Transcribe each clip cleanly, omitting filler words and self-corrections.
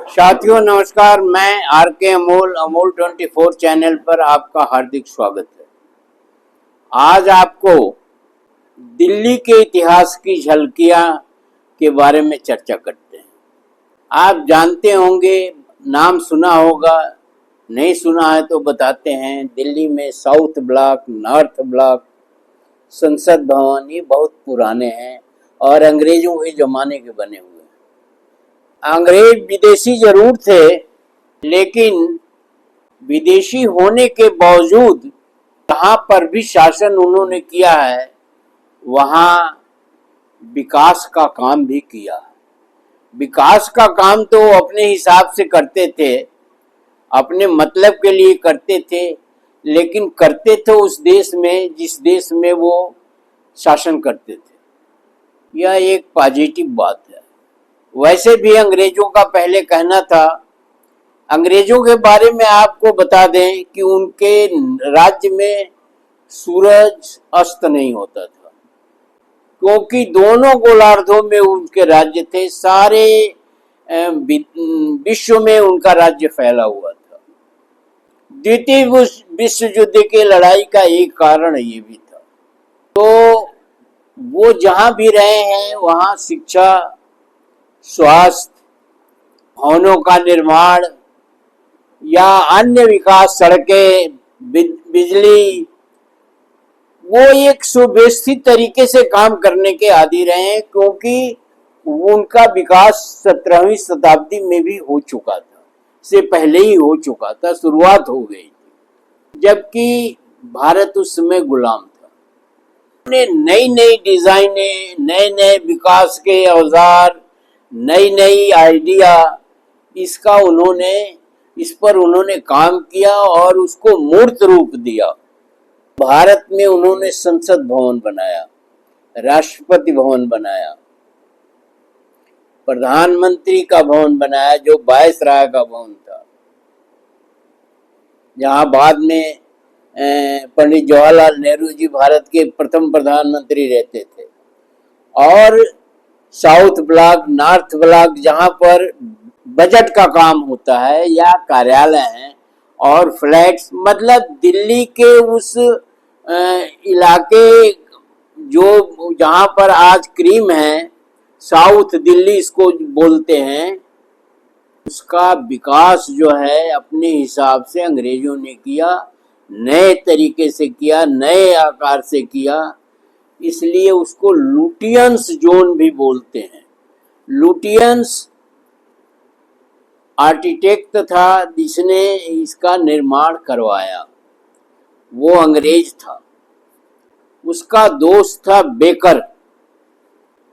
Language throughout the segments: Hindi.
साथियों नमस्कार। मैं आर के अमोल अमोल 24 चैनल पर आपका हार्दिक स्वागत है। आज आपको दिल्ली के इतिहास की झलकियां के बारे में चर्चा करते हैं। आप जानते होंगे, नाम सुना होगा, नहीं सुना है तो बताते हैं। दिल्ली में साउथ ब्लॉक, नॉर्थ ब्लॉक, संसद भवन ये बहुत पुराने हैं और अंग्रेजों के ज़माने के बने हुए। अंग्रेज विदेशी जरूर थे, लेकिन विदेशी होने के बावजूद जहाँ पर भी शासन उन्होंने किया है वहाँ विकास का काम भी किया। विकास का काम तो अपने हिसाब से करते थे, अपने मतलब के लिए करते थे, लेकिन करते थे उस देश में जिस देश में वो शासन करते थे। यह एक पॉजिटिव बात है। वैसे भी अंग्रेजों का पहले कहना था, अंग्रेजों के बारे में आपको बता दें कि उनके राज्य में सूरज अस्त नहीं होता था, क्योंकि दोनों गोलार्धों में उनके राज्य थे। सारे विश्व में उनका राज्य फैला हुआ था। द्वितीय विश्व युद्ध के लड़ाई का एक कारण ये भी था। तो वो जहाँ भी रहे हैं वहाँ शिक्षा, स्वास्थ्य, भवनों का निर्माण या अन्य विकास, सड़कें, बिजली, वो एक सुव्यवस्थित तरीके से काम करने के आदी रहे हैं, क्योंकि उनका विकास 17वीं शताब्दी में भी हो चुका था, से पहले ही हो चुका था, शुरुआत हो गई थी, जबकि भारत उस समय गुलाम था। नई नई डिजाइनें, नए नए विकास के औजार, नई नई आइडिया, इस पर उन्होंने काम किया और उसको मूर्त रूप दिया। भारत में उन्होंने संसद भवन बनाया, राष्ट्रपति भवन बनाया, प्रधानमंत्री का भवन बनाया जो वायसराय का भवन था, जहां बाद में पंडित जवाहरलाल नेहरू जी भारत के प्रथम प्रधानमंत्री रहते थे। और साउथ ब्लॉक, नॉर्थ ब्लॉक, जहां पर बजट का काम होता है या कार्यालय हैं और फ्लैट्स, मतलब दिल्ली के उस इलाके जो जहां पर आज क्रीम है, साउथ दिल्ली इसको बोलते हैं, उसका विकास जो है अपने हिसाब से अंग्रेजों ने किया, नए तरीके से किया, नए आकार से किया, इसलिए उसको लुटियंस जोन भी बोलते हैं। लुटियंस आर्किटेक्ट था जिसने इसका निर्माण करवाया, वो अंग्रेज था। उसका दोस्त था बेकर।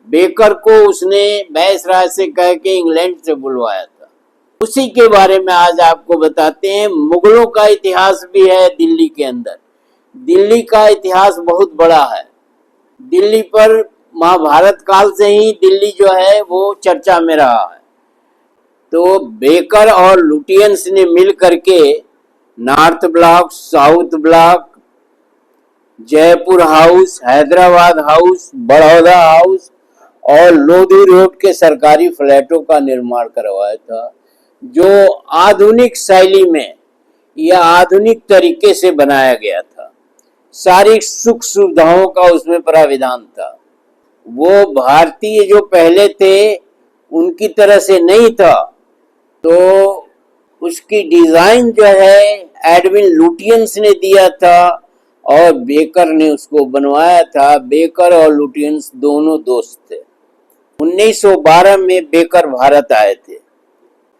बेकर को उसने वायसराय से कह के इंग्लैंड से बुलवाया था। उसी के बारे में आज आपको बताते हैं। मुगलों का इतिहास भी है दिल्ली के अंदर। दिल्ली का इतिहास बहुत बड़ा है। दिल्ली पर महाभारत काल से ही दिल्ली जो है वो चर्चा में रहा है। तो बेकर और लुटियंस ने मिल करके north block, south block, Jaipur house, Hyderabad house, Baroda house और लोधी रोड के सरकारी फ्लैटों का निर्माण करवाया था, जो आधुनिक शैली में या आधुनिक तरीके से बनाया गया था। सारी सुख सुविधाओं का उसमें प्राविधान था। वो भारतीय जो पहले थे उनकी तरह से नहीं था, तो उसकी डिजाइन जो है एडविन लुटियंस ने दिया था और बेकर ने उसको बनवाया था। बेकर और लुटियंस दोनों दोस्त थे। 1912 में बेकर भारत आए थे।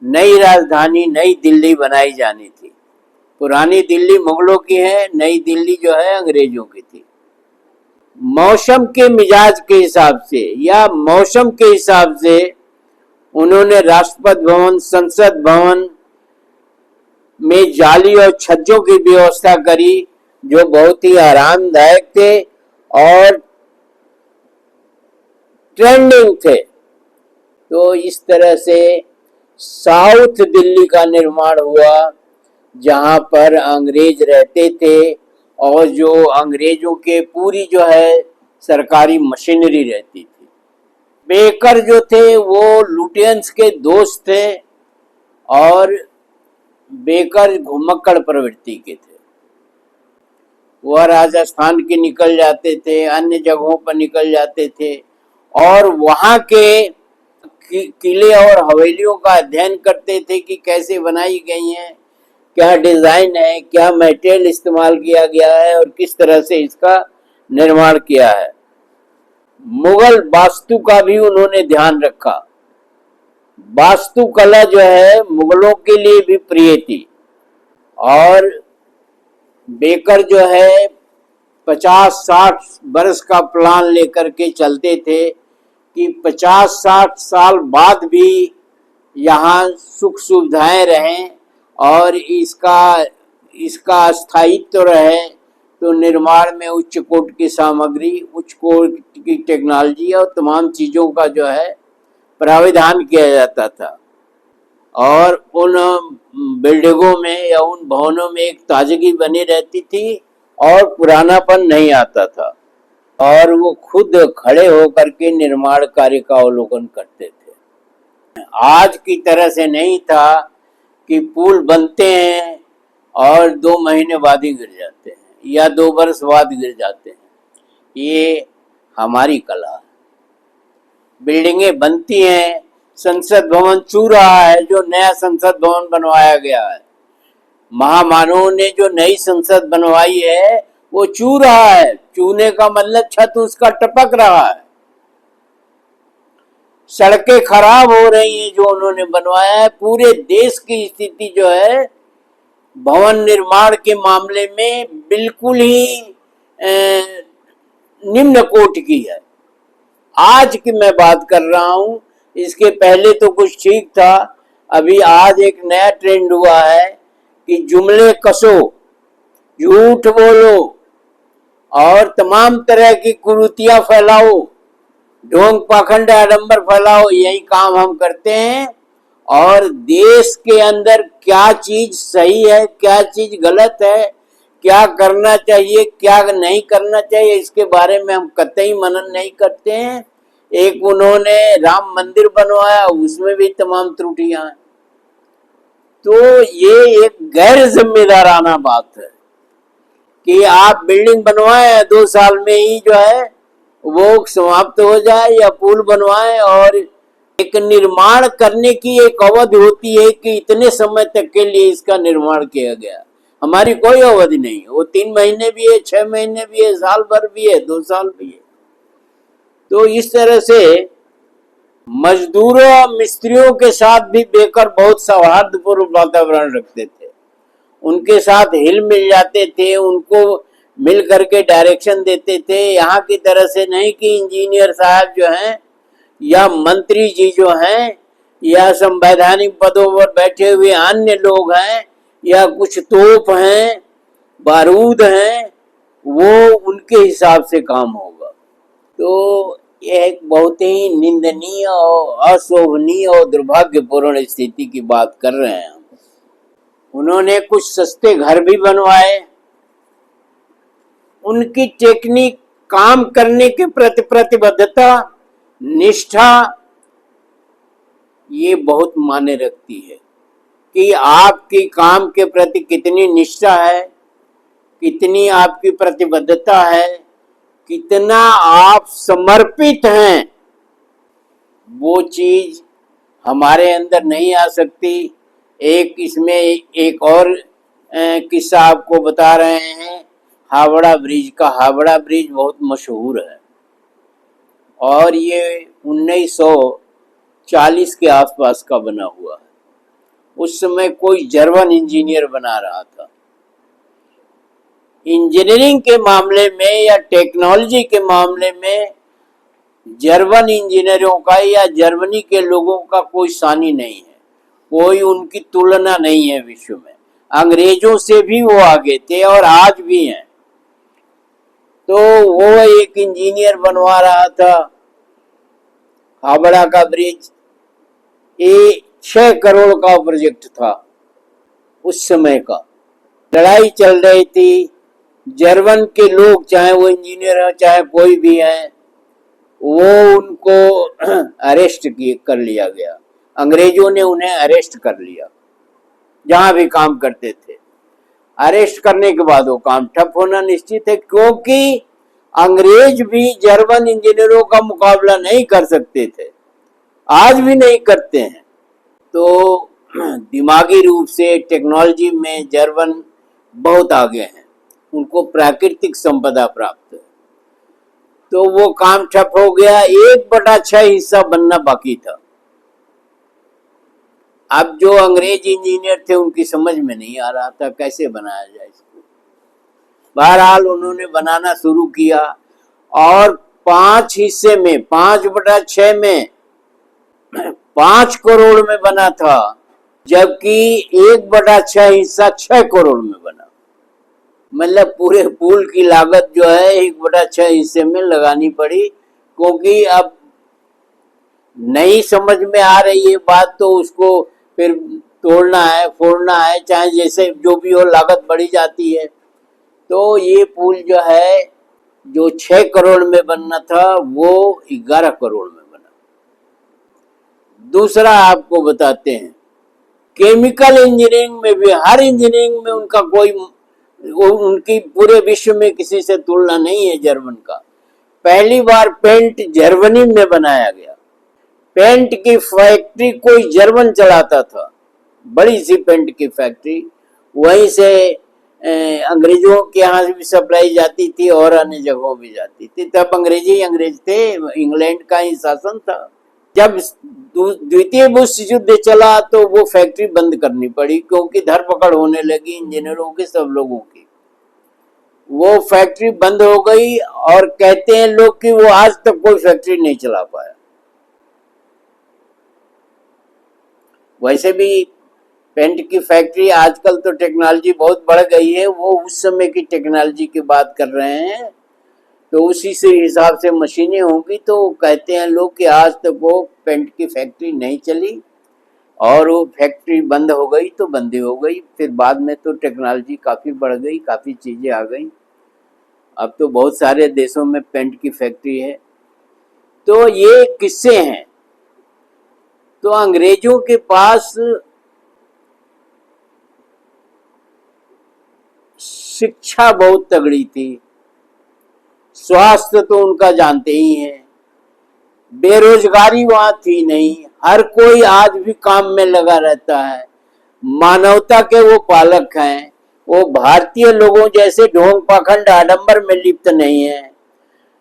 नई राजधानी नई दिल्ली बनाई जानी थी। पुरानी दिल्ली मुगलों की है, नई दिल्ली जो है अंग्रेजों की थी। मौसम के मिजाज के हिसाब से या मौसम के हिसाब से उन्होंने राष्ट्रपति भवन, संसद भवन में जाली और छज्जों की व्यवस्था करी, जो बहुत ही आरामदायक थे और ट्रेंडिंग थे। तो इस तरह से साउथ दिल्ली का निर्माण हुआ, जहां पर अंग्रेज रहते थे और जो अंग्रेजों के पूरी जो है सरकारी मशीनरी रहती थी। बेकर जो थे वो लुटियंस के दोस्त थे और बेकर घुमक्कड़ प्रवृत्ति के थे। वह राजस्थान के निकल जाते थे, अन्य जगहों पर निकल जाते थे और वहाँ के किले और हवेलियों का अध्ययन करते थे कि कैसे बनाई गई हैं, क्या डिजाइन है, क्या मटेरियल इस्तेमाल किया गया है और किस तरह से इसका निर्माण किया है। मुगल वास्तु का भी उन्होंने ध्यान रखा। वास्तुकला जो है मुगलों के लिए भी प्रिय थी और बेकर जो है 50-60 वर्ष का प्लान लेकर के चलते थे कि 50-60 साल बाद भी यहाँ सुख सुविधाएं रहें और इसका स्थायित्व रहे। तो निर्माण में उच्च कोटि की सामग्री, उच्च कोटि की टेक्नोलॉजी और तमाम चीज़ों का जो है प्राविधान किया जाता था और उन बिल्डिंगों में या उन भवनों में एक ताजगी बनी रहती थी और पुरानापन नहीं आता था और वो खुद खड़े होकर के निर्माण कार्य का अवलोकन करते थे। आज की तरह से नहीं था कि पुल बनते हैं और 2 महीने बाद ही गिर जाते हैं या 2 वर्ष बाद गिर जाते हैं। ये हमारी कला है। बिल्डिंगें बनती हैं, संसद भवन चू रहा है, जो नया संसद भवन बनवाया गया है। महामानव ने जो नई संसद बनवाई है वो चू रहा है। चूने का मतलब छत उसका टपक रहा है। सड़कें खराब हो रही हैं जो उन्होंने बनवाया है। पूरे देश की स्थिति जो है भवन निर्माण के मामले में बिल्कुल ही निम्न कोटि की है। आज की मैं बात कर रहा हूं, इसके पहले तो कुछ ठीक था। अभी आज एक नया ट्रेंड हुआ है कि जुमले कसो, झूठ बोलो और तमाम तरह की कुरीतियां फैलाओ, ढोंग पाखंड आडंबर फैलाओ। यही काम हम करते हैं और देश के अंदर क्या चीज सही है, क्या चीज गलत है, क्या करना चाहिए, क्या नहीं करना चाहिए, इसके बारे में हम कतई मनन नहीं करते हैं। एक उन्होंने राम मंदिर बनवाया, उसमें भी तमाम त्रुटियां हैं। तो ये एक गैर जिम्मेदाराना बात है कि आप बिल्डिंग बनवाएं 2 साल में ही जो है वो समाप्त हो जाए, या पुल बनवाएं और एक निर्माण करने की एक अवधि होती है कि इतने समय तक के लिए इसका निर्माण किया गया। हमारी कोई अवधि नहीं है। वो 3 महीने भी है, 6 महीने भी है, साल भर भी है, 2 साल भी है। तो इस तरह से मजदूरों और मिस्त्रियों के साथ भी बेकर बहुत सौहार्दपूर्ण वातावरण रखते थे। उनके साथ हिल मिल जाते थे, उनको मिल करके डायरेक्शन देते थे। यहाँ की तरह से नहीं कि इंजीनियर साहब जो हैं या मंत्री जी जो हैं या संवैधानिक पदों पर बैठे हुए अन्य लोग हैं या कुछ तोप हैं, बारूद हैं, वो उनके हिसाब से काम होगा। तो यह एक बहुत ही निंदनीय और अशोभनीय और दुर्भाग्यपूर्ण स्थिति की बात कर रहे हैं। उन्होंने कुछ सस्ते घर भी बनवाए। उनकी टेक्निक, काम करने के प्रति प्रतिबद्धता, निष्ठा, ये बहुत मायने रखती है कि आपकी काम के प्रति कितनी निष्ठा है, कितनी आपकी प्रतिबद्धता है, कितना आप समर्पित हैं। वो चीज हमारे अंदर नहीं आ सकती। एक इसमें एक और किस्सा आपको बता रहे हैं हावड़ा ब्रिज का। हावड़ा ब्रिज बहुत मशहूर है और ये 1940 के आसपास का बना हुआ है। उस समय कोई जर्मन इंजीनियर बना रहा था। इंजीनियरिंग के मामले में या टेक्नोलॉजी के मामले में जर्मन इंजीनियरों का या जर्मनी के लोगों का कोई सानी नहीं है, कोई उनकी तुलना नहीं है विश्व में। अंग्रेजों से भी वो आगे थे और आज भी हैं। तो वो एक इंजीनियर बनवा रहा था हावड़ा का ब्रिज। ये 6 करोड़ का प्रोजेक्ट था उस समय का। लड़ाई चल रही थी। जर्मन के लोग, चाहे वो इंजीनियर है चाहे कोई भी है, वो उनको अरेस्ट कर लिया गया। अंग्रेजों ने उन्हें अरेस्ट कर लिया। जहां भी काम करते थे। अरेस्ट करने के बाद वो काम ठप होना निश्चित है, क्योंकि अंग्रेज भी जर्मन इंजीनियरों का मुकाबला नहीं कर सकते थे, आज भी नहीं करते हैं। तो दिमागी रूप से टेक्नोलॉजी में जर्मन बहुत आगे हैं, उनको प्राकृतिक संपदा प्राप्त है। तो वो काम ठप हो गया, 1/6 हिस्सा बनना बाकी था। अब जो अंग्रेज इंजीनियर थे उनकी समझ में नहीं आ रहा था कैसे बनाया जाए इसको। बहरहाल उन्होंने बनाना शुरू किया और 5 हिस्से में, 5/6 में 5 करोड़ में बना था, जबकि 1/6 हिस्सा 6 करोड़ में बना। मतलब पूरे पुल की लागत जो है 1/6 हिस्से में लगानी पड़ी, क्योंकि अब नहीं समझ में आ रही है बात तो उसको फिर तोड़ना है, फोड़ना है, चाहे जैसे जो भी हो, लागत बढ़ी जाती है। तो ये पुल जो है, जो 6 करोड़ में बनना था, वो 11 करोड़ में बना। दूसरा आपको बताते हैं, केमिकल इंजीनियरिंग में भी, हर इंजीनियरिंग में उनका कोई, उनकी पूरे विश्व में किसी से तुलना नहीं है जर्मन का। पहली बार पेंट जर्मनी में बनाया गया। पेंट की फैक्ट्री कोई जर्मन चलाता था, बड़ी सी पेंट की फैक्ट्री, वहीं से अंग्रेजों के यहाँ भी सप्लाई जाती थी और अन्य जगहों भी जाती थी। तब अंग्रेज थे, इंग्लैंड का ही शासन था। जब द्वितीय विश्व युद्ध चला तो वो फैक्ट्री बंद करनी पड़ी, क्योंकि धरपकड़ होने लगी इंजीनियरों की, सब लोगों की। वो फैक्ट्री बंद हो गई और कहते हैं लोग कि वो आज तक कोई फैक्ट्री नहीं चला पाया। वैसे भी पेंट की फैक्ट्री, आजकल तो टेक्नोलॉजी बहुत बढ़ गई है, वो उस समय की टेक्नोलॉजी की बात कर रहे हैं, तो उसी से हिसाब से मशीनें होंगी। तो कहते हैं लोग कि आज तक वो पेंट की फैक्ट्री नहीं चली और वो फैक्ट्री बंद हो गई तो बंद हो गई। फिर बाद में तो टेक्नोलॉजी काफ़ी बढ़ गई, काफ़ी चीज़ें आ गई, अब तो बहुत सारे देशों में पेंट की फैक्ट्री है। तो ये किस्से हैं। तो अंग्रेजों के पास शिक्षा बहुत तगड़ी थी, स्वास्थ्य तो उनका जानते ही हैं, बेरोजगारी वहां थी नहीं, हर कोई आज भी काम में लगा रहता है, मानवता के वो पालक हैं। वो भारतीय लोगों जैसे ढोंग पाखंड आडंबर में लिप्त नहीं है।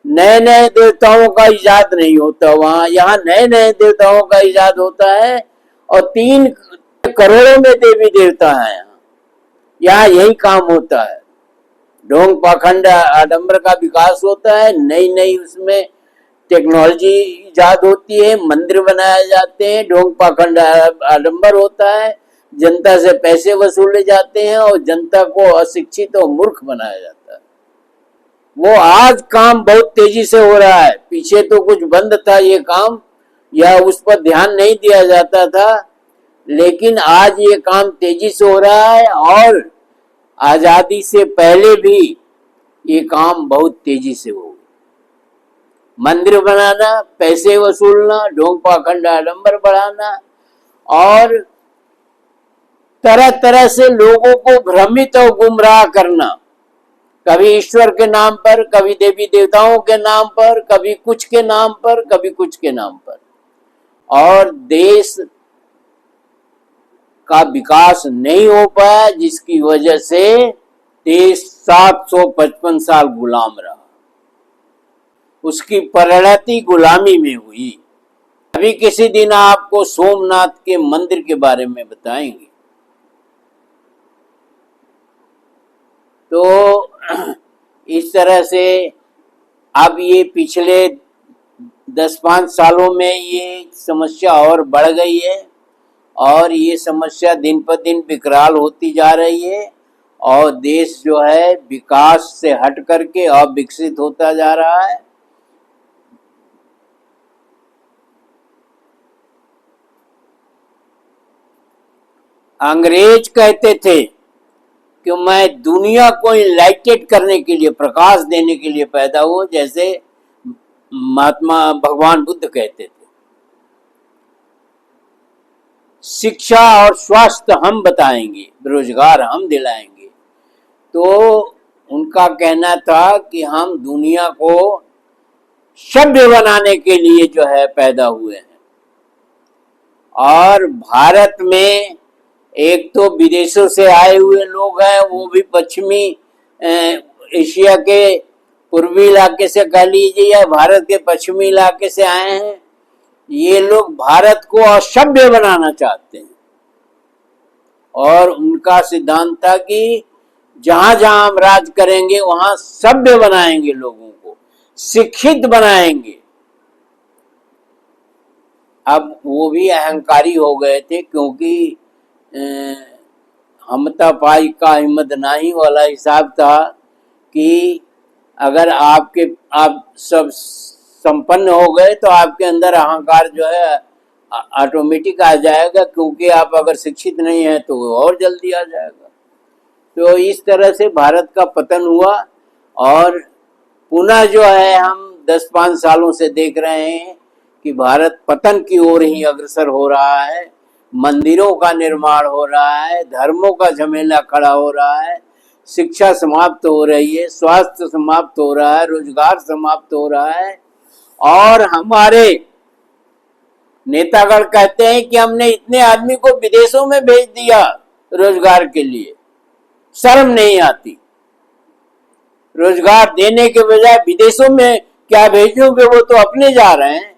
नए नए देवताओं का इजाद नहीं होता वहां, यहाँ नए नए देवताओं का इजाद होता है और 3 करोड़ों में देवी देवता हैं। यहाँ यही काम होता है, ढोंग पाखंड आडंबर का विकास होता है, नई नई उसमें टेक्नोलॉजी इजाद होती है, मंदिर बनाए जाते हैं, ढोंग पाखंड आडंबर होता है, जनता से पैसे वसूले जाते हैं और जनता को अशिक्षित और मूर्ख बनाया जाता है। वो आज काम बहुत तेजी से हो रहा है, पीछे तो कुछ बंद था ये काम, या उस पर ध्यान नहीं दिया जाता था, लेकिन आज ये काम तेजी से हो रहा है और आजादी से पहले भी ये काम बहुत तेजी से हो। मंदिर बनाना, पैसे वसूलना, ढोंग पाखंड आडंबर बढ़ाना और तरह तरह से लोगों को भ्रमित और गुमराह करना, कभी ईश्वर के नाम पर, कभी देवी देवताओं के नाम पर, कभी कुछ के नाम पर, कभी कुछ के नाम पर। और देश का विकास नहीं हो पाया, जिसकी वजह से देश 755 साल गुलाम रहा, उसकी परिणति गुलामी में हुई। अभी किसी दिन आपको सोमनाथ के मंदिर के बारे में बताएंगे। तो इस तरह से अब ये पिछले 10-5 सालों में ये समस्या और बढ़ गई है और ये समस्या दिन पर दिन विकराल होती जा रही है और देश जो है विकास से हट करके अविकसित होता जा रहा है। अंग्रेज कहते थे कि मैं दुनिया को इनलाइटेड करने के लिए, प्रकाश देने के लिए पैदा हुआ, जैसे महात्मा भगवान बुद्ध कहते थे। शिक्षा और स्वास्थ्य हम बताएंगे, रोजगार हम दिलाएंगे। तो उनका कहना था कि हम दुनिया को सभ्य बनाने के लिए जो है पैदा हुए हैं। और भारत में एक तो विदेशों से आए हुए लोग हैं, वो भी पश्चिमी एशिया के पूर्वी इलाके से कह लीजिए या भारत के पश्चिमी इलाके से आए हैं। ये लोग भारत को असभ्य बनाना चाहते हैं और उनका सिद्धांत था कि जहां जहां हम राज करेंगे वहां सभ्य बनाएंगे, लोगों को शिक्षित बनाएंगे। अब वो भी अहंकारी हो गए थे, क्योंकि हमता पाई का हिम्मत नाही वाला हिसाब था कि अगर आप सब संपन्न हो गए तो आपके अंदर अहंकार जो है ऑटोमेटिक आ जाएगा, क्योंकि आप अगर शिक्षित नहीं है तो और जल्दी आ जाएगा। तो इस तरह से भारत का पतन हुआ और पुनः जो है हम 10-5 सालों से देख रहे हैं कि भारत पतन की ओर ही अग्रसर हो रहा है। मंदिरों का निर्माण हो रहा है, धर्मों का झमेला खड़ा हो रहा है, शिक्षा समाप्त हो रही है, स्वास्थ्य समाप्त हो रहा है, रोजगार समाप्त हो रहा है। और हमारे नेतागण कहते हैं कि हमने इतने आदमी को विदेशों में भेज दिया रोजगार के लिए। शर्म नहीं आती? रोजगार देने के बजाय विदेशों में क्या भेजोगे, वो तो अपने जा रहे हैं।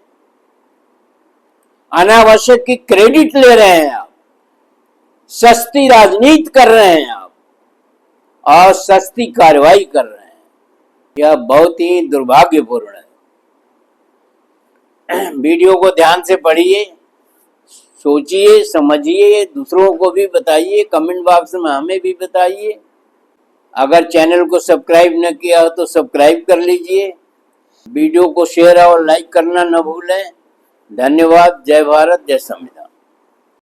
अनावश्यक की क्रेडिट ले रहे हैं आप, सस्ती राजनीति कर रहे हैं आप और सस्ती कार्रवाई कर रहे हैं। यह बहुत ही दुर्भाग्यपूर्ण है। वीडियो को ध्यान से पढ़िए, सोचिए, समझिए, दूसरों को भी बताइए, कमेंट बॉक्स में हमें भी बताइए। अगर चैनल को सब्सक्राइब न किया हो तो सब्सक्राइब कर लीजिए। वीडियो को शेयर और लाइक करना न भूलें। धन्यवाद। जय भारत, जय संविधान।